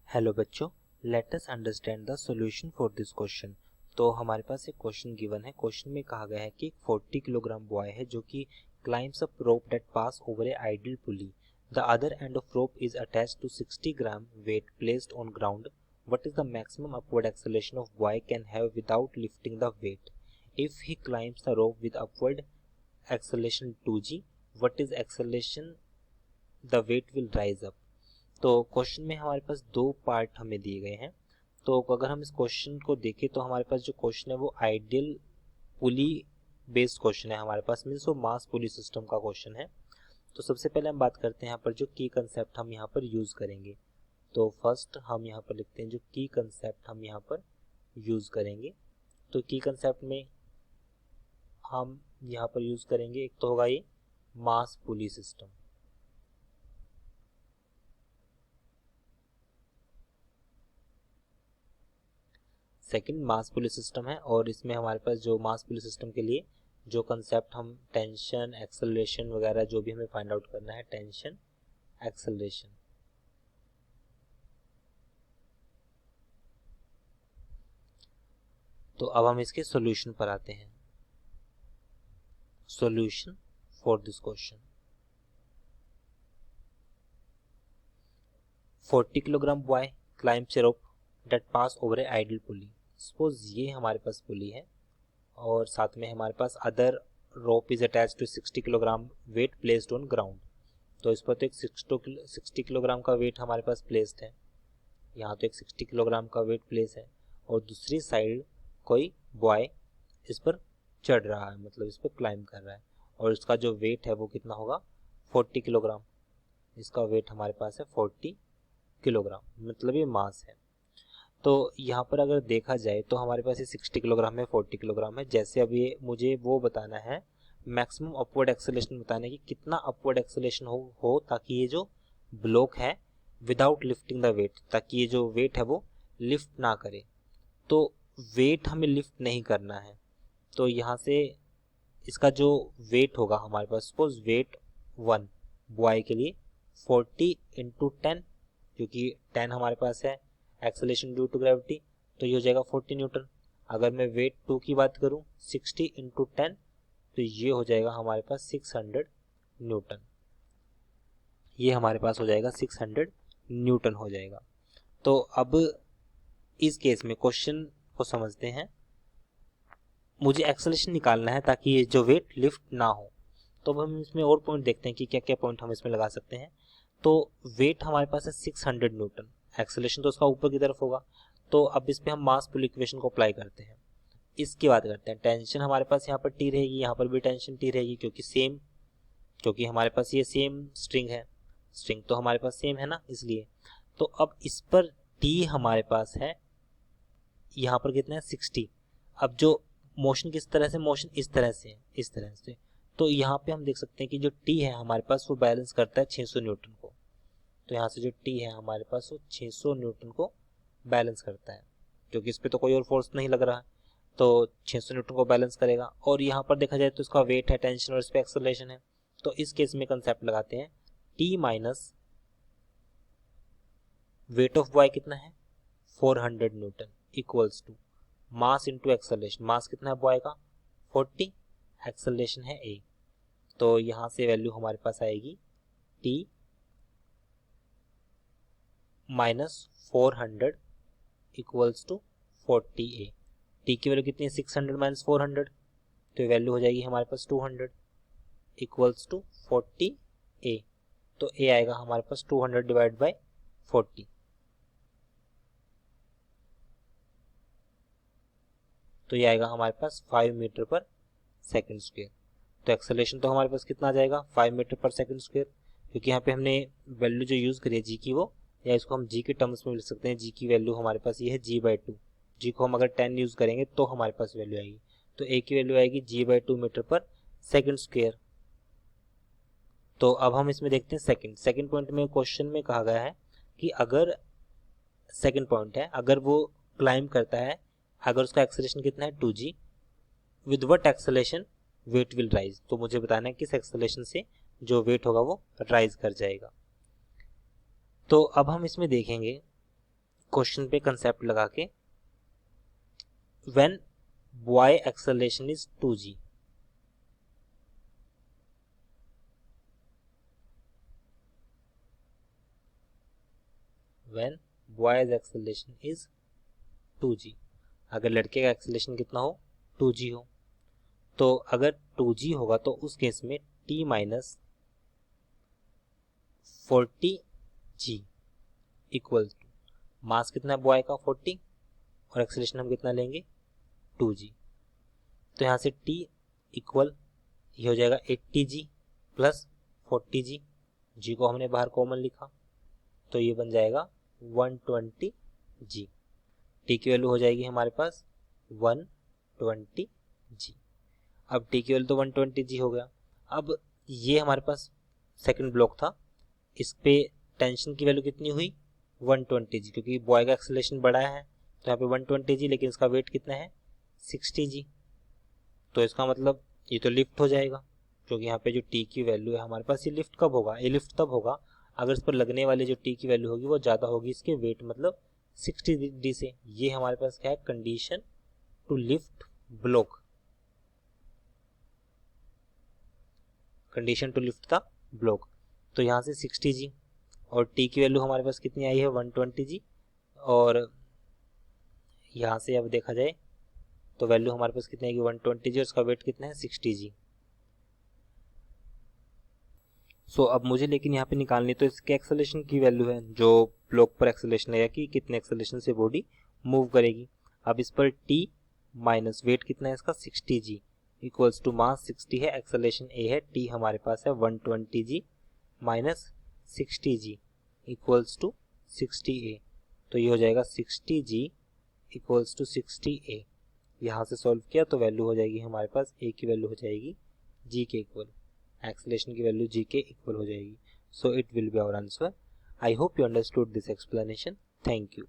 Hello बच्चों, let us understand the solution for this question. तो हमारे पास एक क्वेश्चन गिवन है। क्वेश्चन में कहा गया है कि 40 किलोग्राम बॉय है जो कि climbs up rope that pass over a ideal pulley. The other end of rope is attached to 60 gram weight placed on ground. What is the maximum upward acceleration of boy can have without lifting the weight? If he climbs the rope with upward acceleration 2g, what is acceleration the weight will rise up? तो question में हमारे पास दो part हमें दिए गए हैं। तो अगर हम इस क्वेश्चन को देखें तो हमारे पास जो क्वेश्चन है वो आइडियल पुली बेस्ड क्वेश्चन है हमारे पास, मीन्स वो मास पुली सिस्टम का क्वेश्चन है। तो सबसे पहले हम बात करते हैं यहाँ पर जो की कंसेप्ट हम यहाँ पर यूज करेंगे। तो फर्स्ट हम यहाँ पर लिखते हैं जो की कंसेप्ट हम यहाँ पर यूज करेंगे। तो की कंसेप्ट में हम यहाँ पर यूज करेंगे, एक तो होगा ये मास पुली सिस्टम। सेकंड मास पुली सिस्टम है, और इसमें हमारे पास जो मास पुली सिस्टम के लिए जो कंसेप्ट हम टेंशन एक्सेलरेशन वगैरह जो भी हमें फाइंड आउट करना है, टेंशन एक्सेलरेशन। तो अब हम इसके सॉल्यूशन पर आते हैं। Solution for this question. 40 kilogram boy climbs a rope that pass over a ideal pulley. Suppose ये हमारे पास पुली है और साथ में हमारे पास other rope is attach to 60 kilogram weight placed on ground. तो इस पर तो एक 60 किलोग्राम का वेट हमारे पास प्लेस्ड है, यहाँ तो एक 60 किलोग्राम का वेट प्लेस है, और दूसरी साइड कोई बॉय इस पर चढ़ रहा है, मतलब इस पर क्लाइंब कर रहा है, और इसका जो वेट है वो कितना होगा 40 किलोग्राम। इसका वेट हमारे पास है 40 किलोग्राम, मतलब ये मास है। तो यहाँ पर अगर देखा जाए तो हमारे पास ये 60 किलोग्राम है, 40 किलोग्राम है। जैसे अब ये मुझे वो बताना है मैक्सिमम अपवर्ड एक्सेलरेशन बताना है कि कितना अपवर्ड एक्सेलरेशन हो ताकि ये जो ब्लॉक है विदाउट लिफ्टिंग द वेट, ताकि ये जो वेट है वो लिफ्ट ना करे। तो वेट हमें लिफ्ट नहीं करना है, तो यहाँ से इसका जो वेट होगा हमारे पास, सपोज वेट 1 बॉय के लिए 40 इंटू 10, क्योंकि 10 हमारे पास है एक्सेलरेशन ड्यू टू ग्रेविटी, तो ये हो जाएगा 40 न्यूटन। अगर मैं वेट 2 की बात करूं 60 इंटू 10, तो ये हो जाएगा हमारे पास 600 न्यूटन। ये हमारे पास हो जाएगा 600 न्यूटन हो जाएगा। तो अब इस केस में क्वेश्चन को समझते हैं। मुझे एक्सेलरेशन निकालना है ताकि ये जो वेट लिफ्ट ना हो। तो अब हम इसमें और पॉइंट देखते हैं कि क्या क्या पॉइंट हम इसमें लगा सकते हैं। तो वेट हमारे पास है 600 न्यूटन, एक्सेलरेशन तो उसका ऊपर की तरफ होगा। तो अब इस पे हम मास पुल इक्वेशन को अप्लाई करते हैं। इसकी बात करते हैं। टेंशन हमारे पास यहाँ पर टी रहेगी, यहाँ पर भी टेंशन टी रहेगी, क्योंकि हमारे पास ये सेम स्ट्रिंग है, स्ट्रिंग तो हमारे पास सेम है ना, इसलिए। तो अब इस पर टी हमारे पास है, यहाँ पर कितना है 60। अब जो मोशन किस तरह से, मोशन इस तरह से, इस तरह से। तो यहाँ पे हम देख सकते हैं कि जो टी है हमारे पास वो बैलेंस करता है 600 न्यूटन को। तो यहाँ से जो टी है हमारे पास वो 600 न्यूटन को बैलेंस करता है, क्योंकि इस पे तो कोई और फोर्स नहीं लग रहा है, तो 600 न्यूटन को बैलेंस करेगा। और यहाँ पर देखा जाए तो इसका वेट है, टेंशन, और इस पे एक्सेलरेशन है। तो इस केस में कंसेप्ट लगाते हैं, T minus weight of boy कितना है 400 newton equals to mass into acceleration. Mass कितना है बॉय का 40, एक्सेलरेशन है a। तो यहाँ से वैल्यू हमारे पास आएगी t minus 400 equals to 40a। t की वैल्यू कितनी है 600 माइनस 400, तो वैल्यू हो जाएगी हमारे पास 200 इक्वल्स टू 40a। तो a आएगा हमारे पास 200 डिवाइड बाई 40। तो ये आएगा हमारे पास 5 मीटर पर सेकंड स्क्वायर। तो एक्सेलरेशन तो हमारे पास कितना आ जाएगा 5 मीटर पर सेकंड स्क्वायर, क्योंकि यहाँ पे हमने वैल्यू जो यूज करी है जी की, वो, या इसको हम जी के टर्म्स में लिख सकते हैं। जी की वैल्यू हमारे पास ये है g/2। जी को हम अगर 10 यूज करेंगे तो हमारे पास वैल्यू आएगी, तो a की वैल्यू आएगी g/2 मीटर पर सेकंड स्क्वायर। तो अब हम इसमें देखते हैं सेकंड पॉइंट में क्वेश्चन में कहा गया है कि अगर सेकंड पॉइंट है, अगर वो क्लाइंब करता है, अगर उसका एक्सेलरेशन कितना है 2g, with what acceleration wait will rise. तो मुझे बताना है किस एक्सेलरेशन से जो वेट होगा वो राइज कर जाएगा। तो अब हम इसमें देखेंगे क्वेश्चन पे कंसेप्ट लगा के, when boy acceleration is 2g, when boys acceleration is 2g, अगर लड़के का एक्सेलरेशन कितना हो 2g हो, तो अगर 2g होगा तो उस केस में t minus 40g equal to, mass कितना है बॉय का 40 और एक्सेलरेशन हम कितना लेंगे 2g, तो यहाँ से t इक्वल ये हो जाएगा 80g प्लस 40g, g को हमने बाहर कॉमन लिखा तो ये बन जाएगा 120g, t की वैल्यू हो जाएगी हमारे पास 120g। अब t की वैल्यू तो 120g हो गया। अब ये हमारे पास सेकंड ब्लॉक था, इस पे टेंशन की वैल्यू कितनी हुई 120g, क्योंकि बॉय का एक्सेलरेशन बड़ा है तो यहाँ पे 120g, लेकिन इसका वेट कितना है 60g, तो इसका मतलब ये तो लिफ्ट हो जाएगा, क्योंकि यहाँ पे जो t की वैल्यू है हमारे पास, ये लिफ्ट कब होगा, ये लिफ्ट तब होगा अगर इस पर लगने वाले जो t की वैल्यू होगी वो ज़्यादा होगी इसके वेट मतलब 60g से। ये हमारे पास क्या है, condition to lift block, condition to lift the block. तो यहाँ से 60g और t की वैल्यू हमारे पास कितनी आई है 120g, और यहाँ से अब देखा जाए तो वैल्यू हमारे पास कितनी आएगी 120g और इसका वेट कितना है 60g। सो अब मुझे लेकिन यहाँ पे निकालनी तो इसके एक्सेलरेशन की वैल्यू है, जो ब्लॉक पर एक्सेलरेशन है कि कितने एक्सेलरेशन से बॉडी मूव करेगी। अब इस पर t माइनस वेट कितना है इसका 60g इक्वल्स टू मास 60 है, एक्सेलरेशन a है, t हमारे पास है 120g minus 60g equals to 60a, तो ये हो जाएगा 60g इक्वल्स टू 60a। यहाँ से सॉल्व किया तो वैल्यू हो जाएगी हमारे पास, a की वैल्यू हो जाएगी g के इक्वल, एक्सेलरेशन की वैल्यू g के इक्वल हो जाएगी। So it will be our answer. I hope you understood this explanation. Thank you.